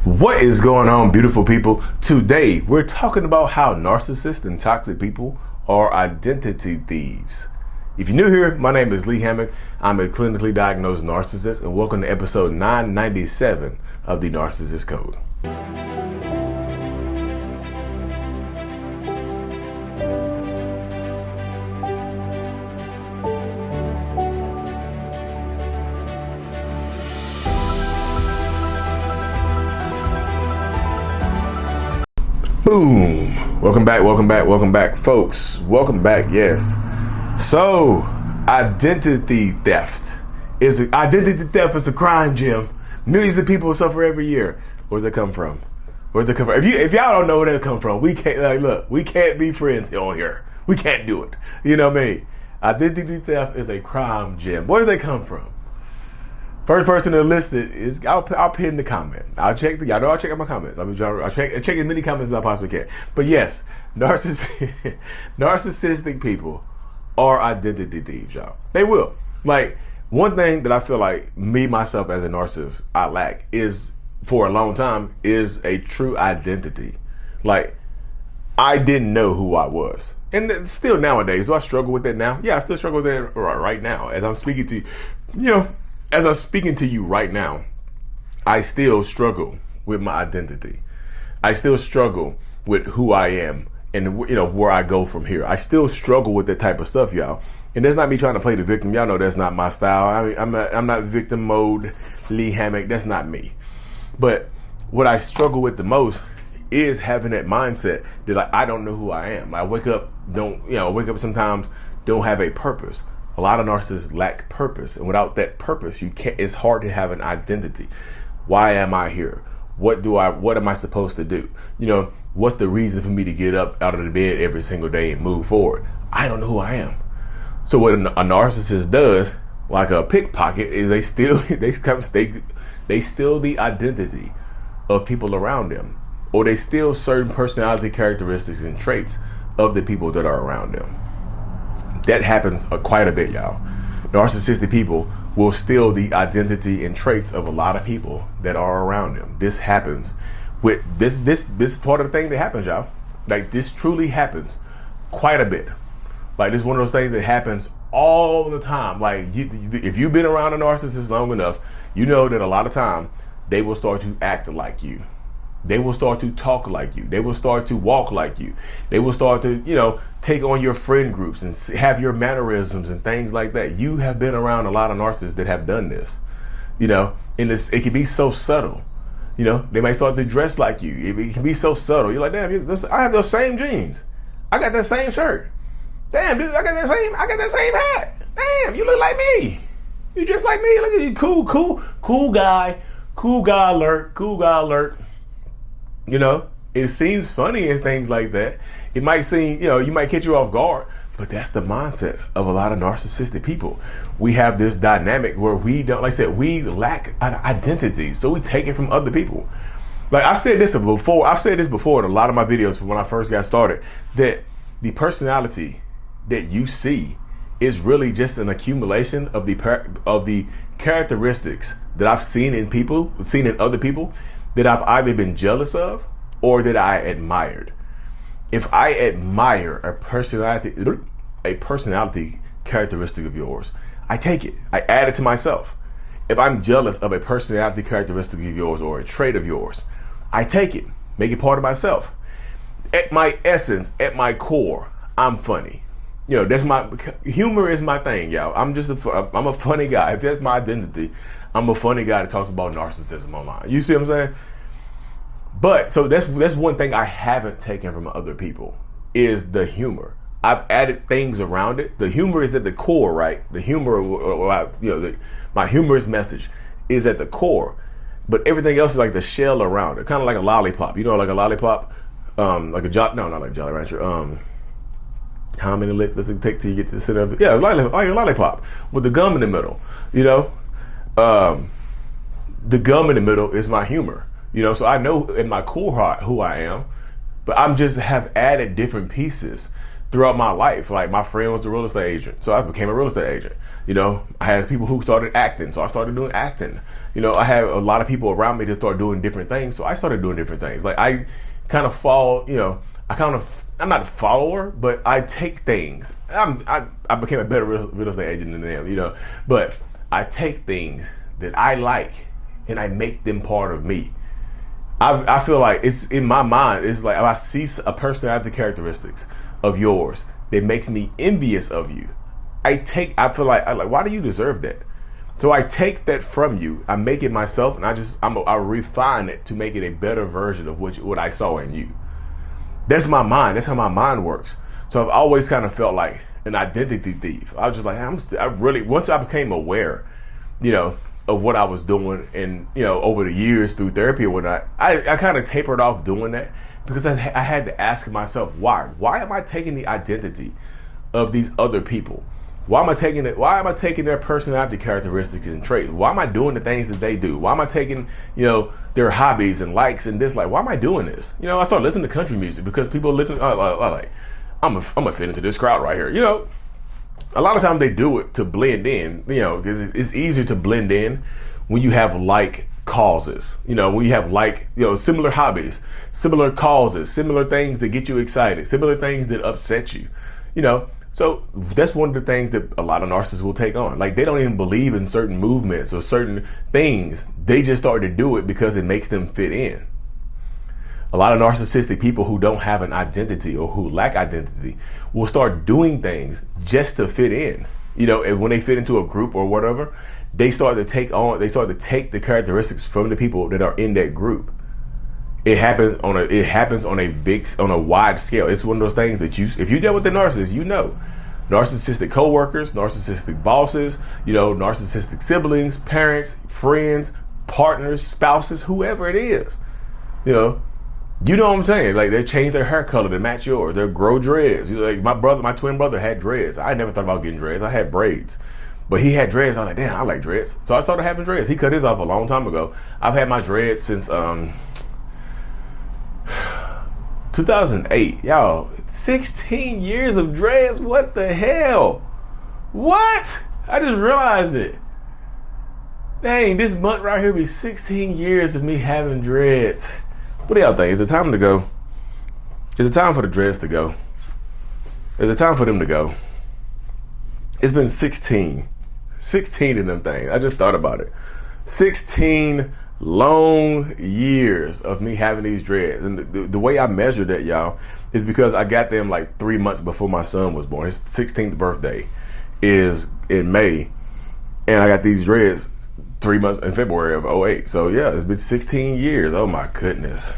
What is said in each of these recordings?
What is going on, beautiful people? Today, we're talking about how narcissists and toxic people are identity thieves. If you're new here, my name is Lee Hammock. I'm a clinically diagnosed narcissist, and welcome to episode 997 of the Narcissist Code. Boom. Welcome back, folks. Welcome back, yes. So, identity theft is a crime, Jim. Millions of people suffer every year. Where's it come from? If y'all don't know where that come from, we can't be friends on here. We can't do it. You know what I mean? Identity theft is a crime, Jim. Where does that come from? First person to list it is I'll pin the comment. I'll check I'll check out my comments. I'll check as many comments as I possibly can. But yes, narcissistic people are identity thieves, y'all. They will. Like, one thing that I feel like myself as a narcissist I lack is, for a long time, is a true identity. Like, I didn't know who I was. And still nowadays, do I struggle with that now? Yeah, I still struggle with that right now. As I'm speaking to you, as I'm speaking to you right now, I still struggle with my identity. I still struggle with who I am and where I go from here. I still struggle with that type of stuff, y'all. And that's not me trying to play the victim. Y'all know that's not my style. I mean, I'm not victim mode, Lee Hammock. That's not me. But what I struggle with the most is having that mindset that I don't know who I am. I wake up sometimes don't have a purpose. A lot of narcissists lack purpose, and without that purpose, it's hard to have an identity. Why am I here? What am I supposed to do? What's the reason for me to get up out of the bed every single day and move forward? I don't know who I am. So what a narcissist does, like a pickpocket, is they steal the identity of people around them, or they steal certain personality characteristics and traits of the people that are around them. That happens quite a bit, y'all. Narcissistic people will steal the identity and traits of a lot of people that are around them. This happens with this is part of the thing that happens, y'all. Like, this truly happens quite a bit. Like, this is one of those things that happens all the time. Like, if you've been around a narcissist long enough, you know that a lot of time they will start to act like you. They will start to talk like you. They will start to walk like you. They will start to, take on your friend groups and have your mannerisms and things like that. You have been around a lot of narcissists that have done this, and it can be so subtle. They might start to dress like you. It can be so subtle. You're like, damn, I have those same jeans. I got that same shirt. Damn, dude, I got that same hat. Damn, you look like me. You just like me. Look at you, cool guy alert. It seems funny and things like that. It might seem, you might catch you off guard, but that's the mindset of a lot of narcissistic people. We have this dynamic where we don't, like I said, we lack an identity, so we take it from other people. Like, I've said this before in a lot of my videos when I first got started, that the personality that you see is really just an accumulation of the characteristics that I've seen in other people that I've either been jealous of or that I admired. If I admire a personality characteristic of yours, I take it. I add it to myself. If I'm jealous of a personality characteristic of yours or a trait of yours, I take it, make it part of myself. At my essence, at my core, I'm funny. That's humor is my thing, y'all. I'm a funny guy. If that's my identity, I'm a funny guy that talks about narcissism online. You see what I'm saying? But so that's one thing I haven't taken from other people is the humor. I've added things around it. The humor is at the core, right? The humor, my humorous message is at the core, but everything else is like the shell around it, kind of like a lollipop. Like a lollipop, like a not like a Jolly Rancher. How many licks does it take till you get to the center of it? Yeah, like a lollipop with the gum in the middle. The gum in the middle is my humor. So I know in my core heart who I am, but I'm just have added different pieces throughout my life. Like my friend was a real estate agent, so I became a real estate agent. You know, I had people who started acting, so I started doing acting. You know, I had a lot of people around me that started doing different things, so I started doing different things. Like I kind of fall, you know, I'm not a follower, but I take things. I became a better real estate agent than them, you know, but I take things that I like and I make them part of me. I feel like it's in my mind. It's like if I see a person that has the characteristics of yours that makes me envious of you, I feel like why do you deserve that? So I take that from you, I make it myself, and I refine it to make it a better version of what I saw in you. That's my mind. That's how my mind works. So I've always kind of felt like an identity thief. I was just like, once I became aware, you know, of what I was doing, and you know, over the years through therapy or whatnot, I kind of tapered off doing that because I had to ask myself why am I taking the identity of these other people? Why am I taking it? Why am I taking their personality characteristics and traits? Why am I doing the things that they do? Why am I taking, you know, their hobbies and likes and dislikes? Why am I doing this? You know, I started listening to country music because people listen. Like, I'm gonna fit into this crowd right here. You know, a lot of times they do it to blend in. You know, because it's easier to blend in when you have like causes. You know, when you have like, you know, similar hobbies, similar causes, similar things that get you excited, similar things that upset you. You know. So that's one of the things that a lot of narcissists will take on. Like they don't even believe in certain movements or certain things. They just start to do it because it makes them fit in. A lot of narcissistic people who don't have an identity or who lack identity will start doing things just to fit in. You know, and when they fit into a group or whatever, they start to take the characteristics from the people that are in that group. It happens on a wide scale. It's one of those things that if you deal with the narcissist, you know, narcissistic coworkers, narcissistic bosses, you know, narcissistic siblings, parents, friends, partners, spouses, whoever it is, you know what I'm saying? Like they change their hair color to match yours. They grow dreads. You know, like my twin brother had dreads. I never thought about getting dreads. I had braids. But he had dreads. I was like, damn, I like dreads. So I started having dreads. He cut his off a long time ago. I've had my dreads since 2008, y'all. 16 years of dreads. What the hell? What? I just realized it. Dang, this month right here be 16 years of me having dreads. What do y'all think? Is it time to go? Is it time for the dreads to go? Is it time for them to go? It's been 16 of them things. I just thought about it. 16 long years of me having these dreads. And the way I measure that, y'all, is because I got them like 3 months before my son was born. His 16th birthday is in May. And I got these dreads 3 months in February of 2008. So yeah, it's been 16 years. Oh my goodness.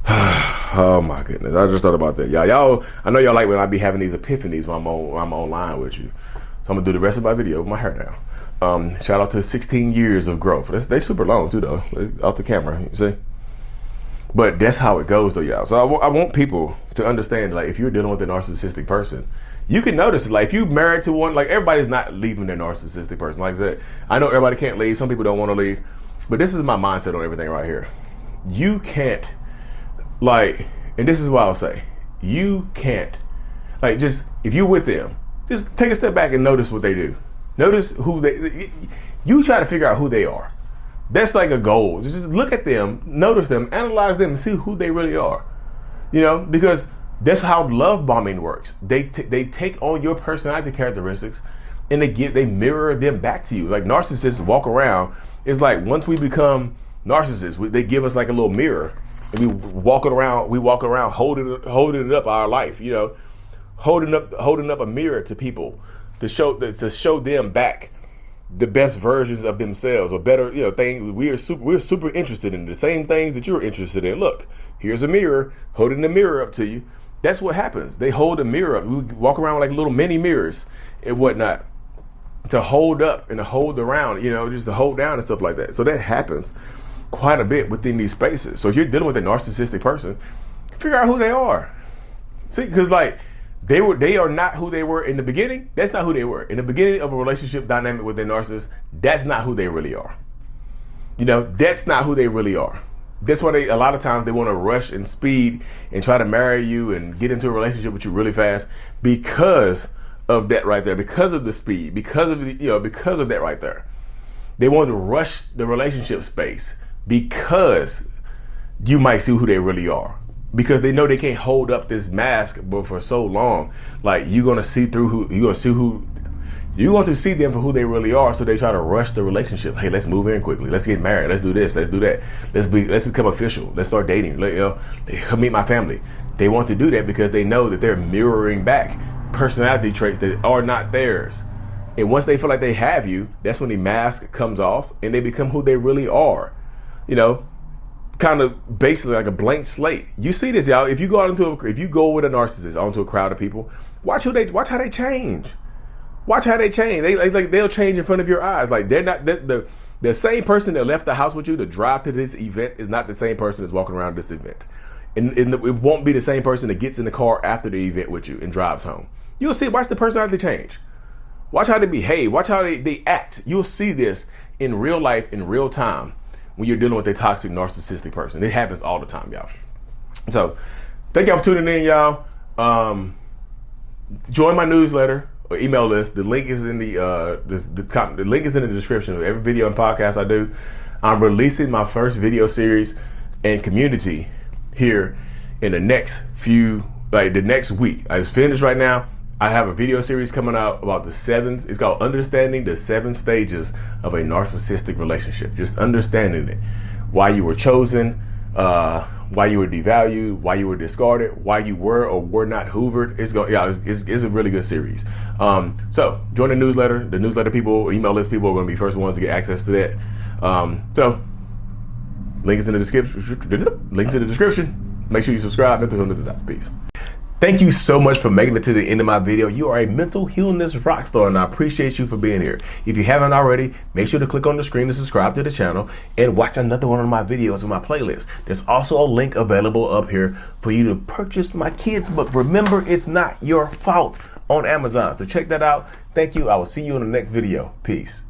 Oh my goodness. I just thought about that. Y'all, I know y'all like when I be having these epiphanies when I'm online with you. So I'm gonna do the rest of my video with my hair down. Shout out to 16 years of growth. They super long too though, off the camera, you see. But that's how it goes though, y'all. So I want people to understand, like, if you're dealing with a narcissistic person, you can notice, like, if you married to one, like, everybody's not leaving their narcissistic person. Like I said, I know everybody can't leave. Some people don't want to leave. But this is my mindset on everything right here. You can't, like, and this is what I'll say. You can't, like, just, if you're with them, just take a step back and notice what they do. Notice you try to figure out who they are. That's like a goal. Just look at them, notice them, analyze them, and see who they really are. You know, because that's how love bombing works. They take on your personality characteristics and they mirror them back to you. Like narcissists walk around. It's like once we become narcissists, they give us like a little mirror, and we walk around holding it up our life. You know, holding up a mirror to people to show them back the best versions of themselves, or better, you know, things. We're super interested in the same things that you're interested in. Look, here's a mirror, holding the mirror up to you. That's what happens. They hold a mirror up. We walk around with like little mini mirrors and whatnot to hold up and to hold around, you know, just to hold down and stuff like that. So that happens quite a bit within these spaces. So if you're dealing with a narcissistic person, figure out who they are. See, because like they are not who they were in the beginning. That's not who they were. In the beginning of a relationship dynamic with a narcissist, that's not who they really are. You know, that's not who they really are. That's why a lot of times they want to rush and speed and try to marry you and get into a relationship with you really fast because of that right there, because of the speed, because of because of that right there. They want to rush the relationship space because you might see who they really are. Because they know they can't hold up this mask for so long. Like, you're gonna see them for who they really are. So they try to rush the relationship. Hey, let's move in quickly. Let's get married. Let's do this. Let's do that. Let's become official. Let's start dating. Come meet my family. They want to do that because they know that they're mirroring back personality traits that are not theirs. And once they feel like they have you, that's when the mask comes off and they become who they really are. Kind of basically like a blank slate. You see this, y'all. If you go with a narcissist onto a crowd of people, watch how they change. Watch how they change. They'll change in front of your eyes. Like, they're not the same person that left the house with you to drive to this event is not the same person that's walking around this event. And it won't be the same person that gets in the car after the event with you and drives home. You'll see. Watch the personality change. Watch how they behave. Watch how they act. You'll see this in real life, in real time, when you're dealing with a toxic narcissistic person. It happens all the time, y'all. So thank y'all for tuning in, y'all. Join my newsletter or email list. The link is in the link is in the description of every video and podcast I do. I'm releasing my first video series and community here in the next week. I just finished right now. I have a video series coming out about it's called Understanding the 7 Stages of a Narcissistic Relationship. Just understanding it. Why you were chosen, why you were devalued, why you were discarded, why you were or were not hoovered. It's a really good series. So join the newsletter. The newsletter people, email list people are going to be first ones to get access to that. So link is in the description. Make sure you subscribe. Mental Healness is out. Peace. Thank you so much for making it to the end of my video. You are a mental healness rock star, and I appreciate you for being here. If you haven't already, make sure to click on the screen to subscribe to the channel and watch another one of my videos on my playlist. There's also a link available up here for you to purchase my kids' book, Remember It's Not Your Fault, on Amazon. So check that out. Thank you. I will see you in the next video. Peace.